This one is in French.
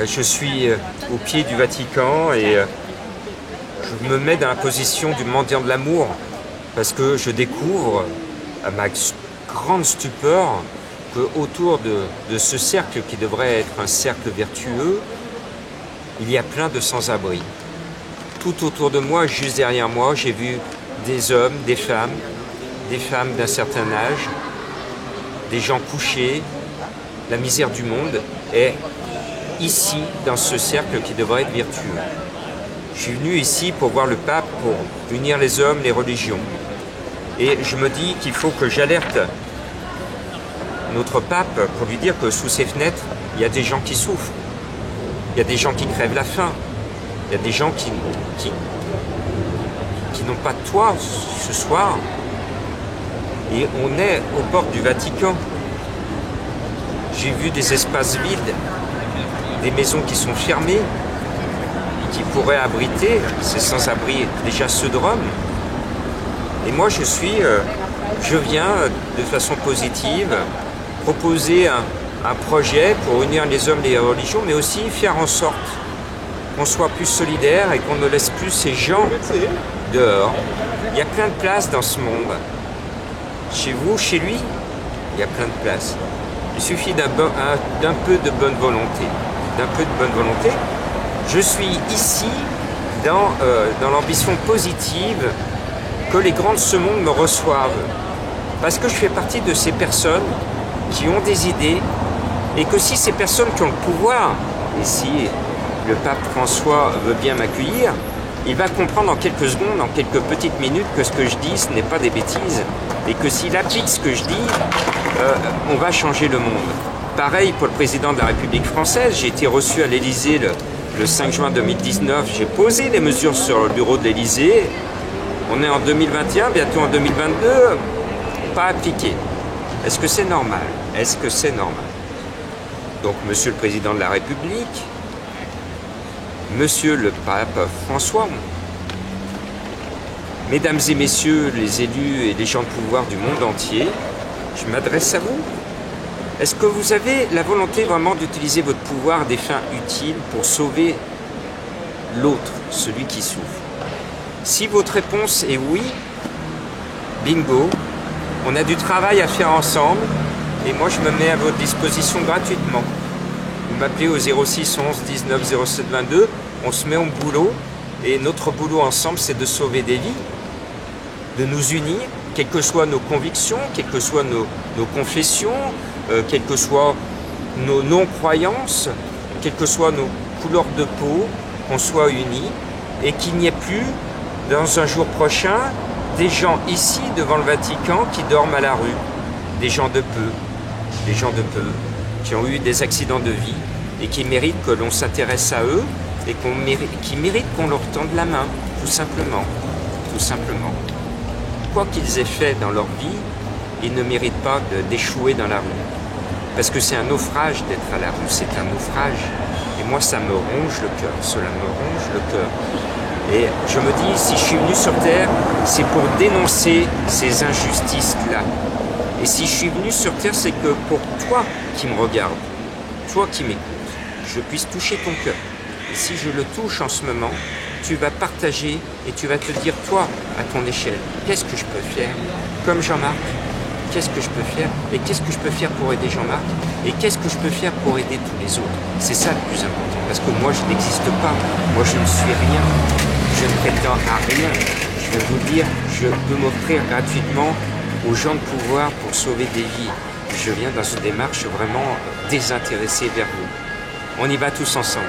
Je suis au pied du Vatican et je me mets dans la position du mendiant de l'amour parce que je découvre, à ma grande stupeur, qu'autour de ce cercle qui devrait être un cercle vertueux, il y a plein de sans-abri. Tout autour de moi, juste derrière moi, j'ai vu des hommes, des femmes d'un certain âge, des gens couchés, la misère du monde est ici, dans ce cercle qui devrait être vertueux. Je suis venu ici pour voir le pape, pour unir les hommes, les religions. Et je me dis qu'il faut que j'alerte notre pape pour lui dire que sous ses fenêtres, il y a des gens qui souffrent. Il y a des gens qui crèvent la faim. Il y a des gens qui n'ont pas de toit ce soir. Et on est au bord du Vatican. J'ai vu des espaces vides, des maisons qui sont fermées et qui pourraient abriter ces sans-abri, déjà ceux de Rome. Et moi je viens de façon positive proposer un projet pour unir les hommes et les religions, mais aussi faire en sorte qu'on soit plus solidaires et qu'on ne laisse plus ces gens dehors. Il y a plein de places dans ce monde. Chez vous, chez lui, il y a plein de places. Il suffit d'un peu de bonne volonté. Je suis ici dans l'ambition positive que les grands de ce monde me reçoivent. Parce que je fais partie de ces personnes qui ont des idées et que si ces personnes qui ont le pouvoir, et si le pape François veut bien m'accueillir, il va comprendre en quelques secondes, en quelques petites minutes que ce que je dis, ce n'est pas des bêtises et que s'il applique ce que je dis, on va changer le monde. Pareil pour le président de la République française, j'ai été reçu à l'Élysée le 5 juin 2019, j'ai posé les mesures sur le bureau de l'Élysée. On est en 2021, bientôt en 2022, pas appliqué. Est-ce que c'est normal? Est-ce que c'est normal? Donc, Monsieur le Président de la République, Monsieur le Pape François, Mesdames et Messieurs les élus et les gens de pouvoir du monde entier, je m'adresse à vous. Est-ce que vous avez la volonté vraiment d'utiliser votre pouvoir à des fins utiles pour sauver l'autre, celui qui souffre? Si votre réponse est oui, bingo, on a du travail à faire ensemble et moi je me mets à votre disposition gratuitement. Vous m'appelez au 06 11 19 07 22, on se met au boulot et notre boulot ensemble c'est de sauver des vies, de nous unir, quelles que soient nos convictions, quelles que soient nos confessions, quelles que soient nos non-croyances, quelles que soient nos couleurs de peau, qu'on soit unis et qu'il n'y ait plus dans un jour prochain des gens ici devant le Vatican qui dorment à la rue, des gens de peu, qui ont eu des accidents de vie et qui méritent que l'on s'intéresse à eux et qui méritent qu'on leur tende la main, tout simplement. Quoi qu'ils aient fait dans leur vie, ils ne méritent pas d'échouer dans la rue. Parce que c'est un naufrage d'être à la rue, c'est un naufrage. Et moi, ça me ronge le cœur, cela me ronge le cœur. Et je me dis, si je suis venu sur Terre, c'est pour dénoncer ces injustices-là. Et si je suis venu sur Terre, c'est que pour toi qui me regardes, toi qui m'écoutes, je puisse toucher ton cœur. Et si je le touche en ce moment, tu vas partager et tu vas te dire, toi, à ton échelle, qu'est-ce que je peux faire? Comme Jean-Marc, qu'est-ce que je peux faire? Et qu'est-ce que je peux faire pour aider Jean-Marc? Et qu'est-ce que je peux faire pour aider tous les autres? C'est ça le plus important. Parce que moi, je n'existe pas. Moi, je ne suis rien. Je ne prétends à rien. Je vais vous dire, je peux m'offrir gratuitement aux gens de pouvoir pour sauver des vies. Je viens dans une démarche vraiment désintéressée vers vous. On y va tous ensemble.